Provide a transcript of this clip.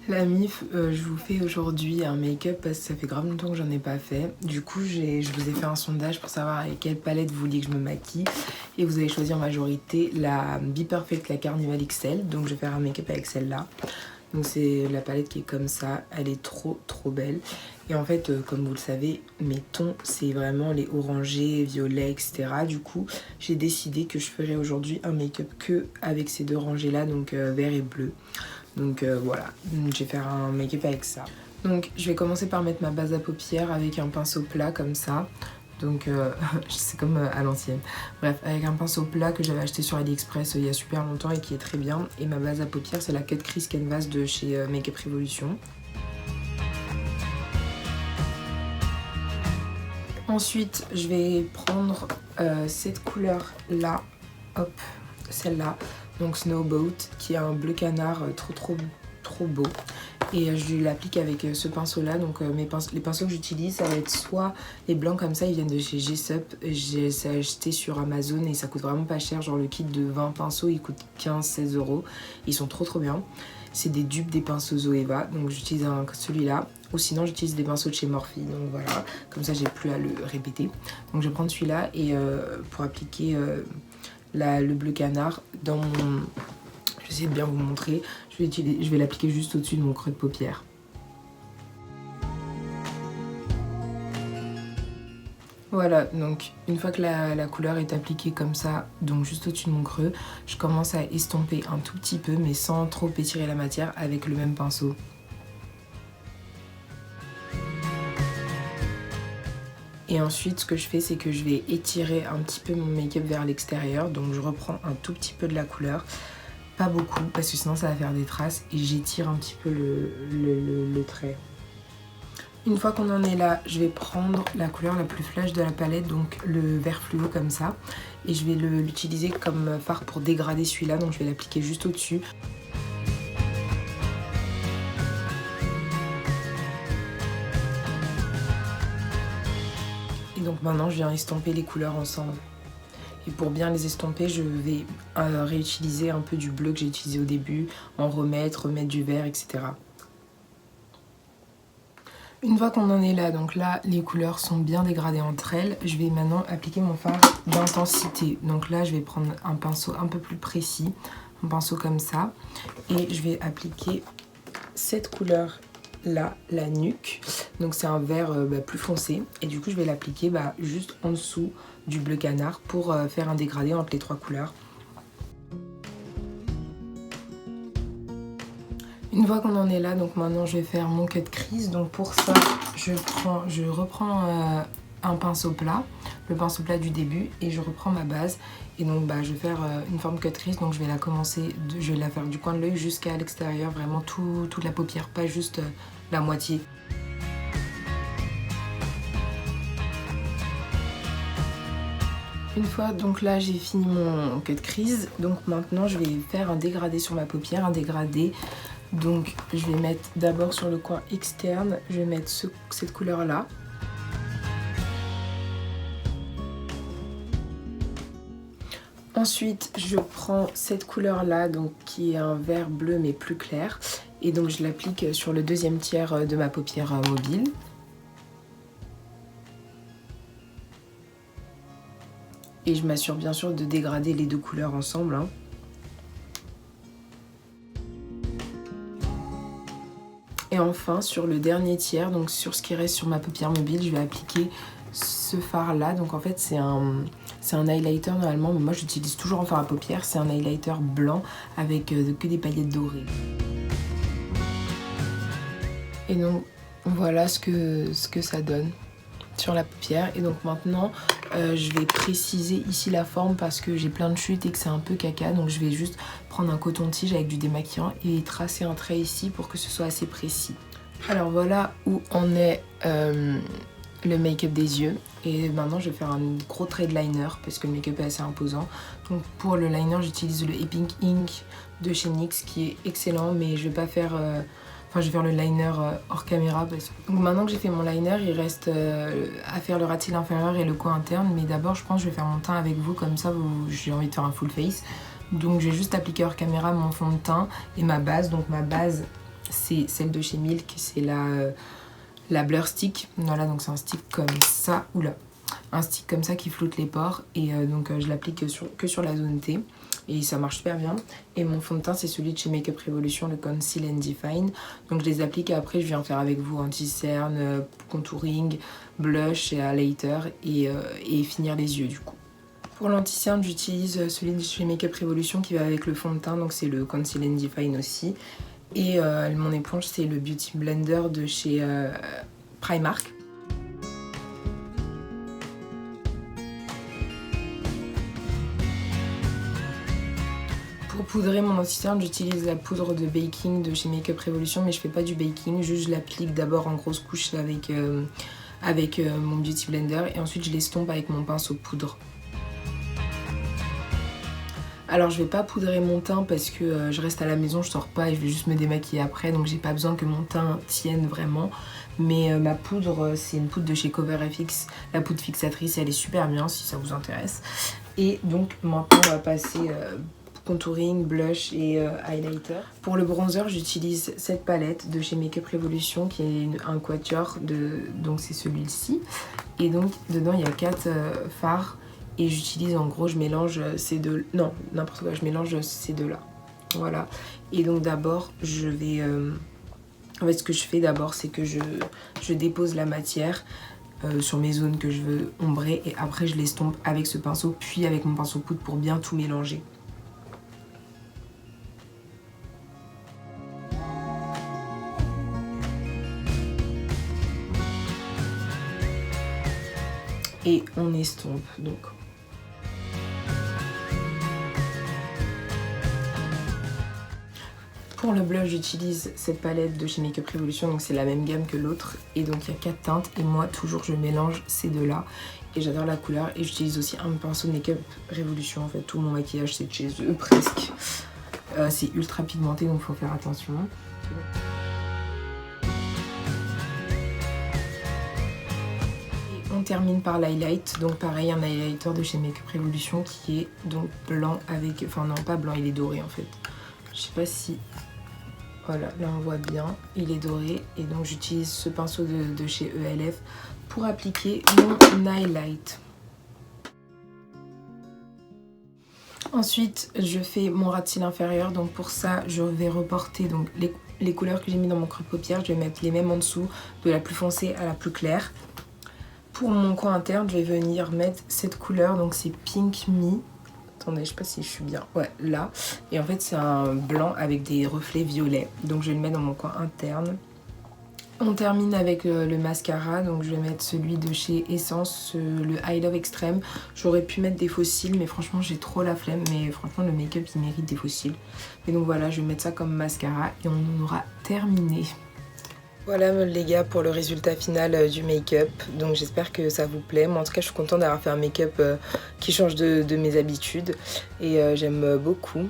La mif, je vous fais aujourd'hui un make-up parce que ça fait grave longtemps que j'en ai pas fait. Du coup, je vous ai fait un sondage pour savoir avec quelle palette vous vouliez que je me maquille. Et vous avez choisi en majorité la Be Perfect, la Carnival XL. Donc je vais faire un make-up avec celle-là. Donc c'est la palette qui est comme ça. Elle est trop belle. Et en fait, comme vous le savez, mes tons, c'est vraiment les orangés, violets, etc. Du coup, j'ai décidé que je ferais aujourd'hui un make-up que avec ces deux rangées-là, donc vert et bleu. Donc voilà, je vais faire un make-up avec ça. Donc je vais commencer par mettre ma base à paupières avec un pinceau plat comme ça. Donc c'est comme à l'ancienne. Bref, avec un pinceau plat que j'avais acheté sur AliExpress il y a super longtemps et qui est très bien. Et ma base à paupières, c'est la Cut Crease Canvas de chez Make Up Revolution. Ensuite, je vais prendre cette couleur-là, hop, celle-là, donc Snowboat, qui est un bleu canard trop beau. Et je l'applique avec ce pinceau-là, donc les pinceaux que j'utilise, ça va être soit les blancs comme ça, ils viennent de chez Jessup, j'ai acheté sur Amazon et ça coûte vraiment pas cher, genre le kit de 20 pinceaux, il coûte 15-16 €, ils sont trop bien. C'est des dupes des pinceaux Zoeva, donc j'utilise celui-là. Ou sinon j'utilise des pinceaux de chez Morphe, donc voilà, comme ça j'ai plus à le répéter. Donc je vais prendre celui-là et pour appliquer le bleu canard dans mon... Je vais essayer de bien vous montrer, je vais l'appliquer juste au-dessus de mon creux de paupière. Voilà, donc une fois que la couleur est appliquée comme ça, donc juste au-dessus de mon creux, je commence à estomper un tout petit peu, mais sans trop étirer la matière avec le même pinceau. Et ensuite, ce que je fais, c'est que je vais étirer un petit peu mon make-up vers l'extérieur. Donc je reprends un tout petit peu de la couleur, pas beaucoup, parce que sinon ça va faire des traces. Et j'étire un petit peu le trait. Une fois qu'on en est là, je vais prendre la couleur la plus flash de la palette, donc le vert fluo comme ça. Et je vais l'utiliser comme fard pour dégrader celui-là, donc je vais l'appliquer juste au-dessus. Donc maintenant je viens estomper les couleurs ensemble. Et pour bien les estomper, je vais réutiliser un peu du bleu que j'ai utilisé au début, en remettre du vert, etc. Une fois qu'on en est là, donc là les couleurs sont bien dégradées entre elles, je vais maintenant appliquer mon fard d'intensité. Donc là je vais prendre un pinceau un peu plus précis, un pinceau comme ça, et je vais appliquer cette couleur là, la nuque. Donc c'est un vert plus foncé et du coup je vais l'appliquer juste en dessous du bleu canard pour faire un dégradé entre les trois couleurs. Une fois qu'on en est là, donc maintenant je vais faire mon cut crease. Donc pour ça je reprends un pinceau plat, le pinceau plat du début, et je reprends ma base. Et donc je vais faire une forme cut crease, donc je vais la faire du coin de l'œil jusqu'à l'extérieur, vraiment toute la paupière, pas juste la moitié. Une fois donc là j'ai fini mon cut crease, donc maintenant je vais faire un dégradé sur ma paupière, un dégradé. Donc je vais mettre d'abord sur le coin externe, je vais mettre cette couleur là. Ensuite, je prends cette couleur-là, donc qui est un vert bleu mais plus clair, et donc je l'applique sur le deuxième tiers de ma paupière mobile. Et je m'assure bien sûr de dégrader les deux couleurs ensemble, hein. Et enfin, sur le dernier tiers, donc sur ce qui reste sur ma paupière mobile, je vais appliquer ce fard-là. Donc en fait, c'est un highlighter normalement, mais moi j'utilise toujours en fard à paupières. C'est un highlighter blanc avec que des paillettes dorées. Et donc voilà ce que ça donne sur la paupière. Et donc maintenant je vais préciser ici la forme parce que j'ai plein de chutes et que c'est un peu caca, donc je vais juste prendre un coton-tige avec du démaquillant et tracer un trait ici pour que ce soit assez précis. Alors voilà où en est le make-up des yeux, et maintenant je vais faire un gros trait de liner parce que le make-up est assez imposant. Donc pour le liner j'utilise le Epic Ink de chez NYX qui est excellent, mais je vais pas faire je vais faire le liner hors caméra. Donc maintenant que j'ai fait mon liner, il reste à faire le ras de cils inférieur et le coin interne. Mais d'abord, je pense que je vais faire mon teint avec vous, comme ça j'ai envie de faire un full face. Donc je vais juste appliquer hors caméra mon fond de teint et ma base. Donc ma base, c'est celle de chez Milk, c'est la Blur Stick. Voilà, donc c'est un stick comme ça, oula, un stick comme ça qui floute les pores. Et donc je l'applique que sur la zone T. Et ça marche super bien. Et mon fond de teint, c'est celui de chez Makeup Revolution, le Conceal and Define. Donc je les applique et après je viens faire avec vous anti-cerne, contouring, blush et highlighter et finir les yeux du coup. Pour l'anti-cerne, j'utilise celui de chez Makeup Revolution qui va avec le fond de teint, donc c'est le Conceal and Define aussi. Et mon éponge, c'est le Beauty Blender de chez Primark. Pour poudrer mon anti-cerne, j'utilise la poudre de baking de chez Makeup Revolution, mais je fais pas du baking, juste je l'applique d'abord en grosse couche avec mon Beauty Blender et ensuite je l'estompe avec mon pinceau poudre. Alors je vais pas poudrer mon teint parce que je reste à la maison, je sors pas et je vais juste me démaquiller après, donc j'ai pas besoin que mon teint tienne vraiment. Mais ma poudre, c'est une poudre de chez CoverFX, la poudre fixatrice, elle est super bien si ça vous intéresse. Et donc maintenant on va passer contouring, blush et highlighter. Pour le bronzer, j'utilise cette palette de chez Makeup Revolution qui est un quatuor, donc c'est celui-ci. Et donc dedans il y a 4 fards. Et j'utilise en gros, je mélange ces deux, non n'importe quoi, je mélange ces deux là, voilà. Et donc d'abord je vais, en fait ce que je fais d'abord c'est que je dépose la matière sur mes zones que je veux ombrer et après je l'estompe avec ce pinceau puis avec mon pinceau poudre pour bien tout mélanger. Et on estompe donc. Pour le blush, j'utilise cette palette de chez Makeup Revolution, donc c'est la même gamme que l'autre. Et donc il y a 4 teintes et moi toujours je mélange ces deux là. Et j'adore la couleur et j'utilise aussi un pinceau de Makeup Revolution. En fait tout mon maquillage c'est de chez eux presque. C'est ultra pigmenté donc faut faire attention. On termine par l'highlight, donc pareil un highlighter de chez Makeup Revolution qui est donc blanc avec, enfin non pas blanc, il est doré en fait. Je sais pas si, voilà là on voit bien, il est doré et donc j'utilise ce pinceau de chez ELF pour appliquer mon highlight. Ensuite je fais mon ras de cils inférieur, donc pour ça je vais reporter donc les couleurs que j'ai mis dans mon creux de paupière, je vais mettre les mêmes en dessous, de la plus foncée à la plus claire. Pour mon coin interne, je vais venir mettre cette couleur, donc c'est Pink Me. Attendez, je sais pas si je suis bien. Ouais, là. Et en fait, c'est un blanc avec des reflets violets. Donc je vais le mettre dans mon coin interne. On termine avec le mascara. Donc je vais mettre celui de chez Essence, le I Love Extreme. J'aurais pu mettre des faux cils, mais franchement, j'ai trop la flemme. Mais franchement, le make-up, il mérite des faux cils. Et donc voilà, je vais mettre ça comme mascara et on aura terminé. Voilà les gars pour le résultat final du make-up, donc j'espère que ça vous plaît. Moi en tout cas je suis contente d'avoir fait un make-up qui change de mes habitudes et j'aime beaucoup.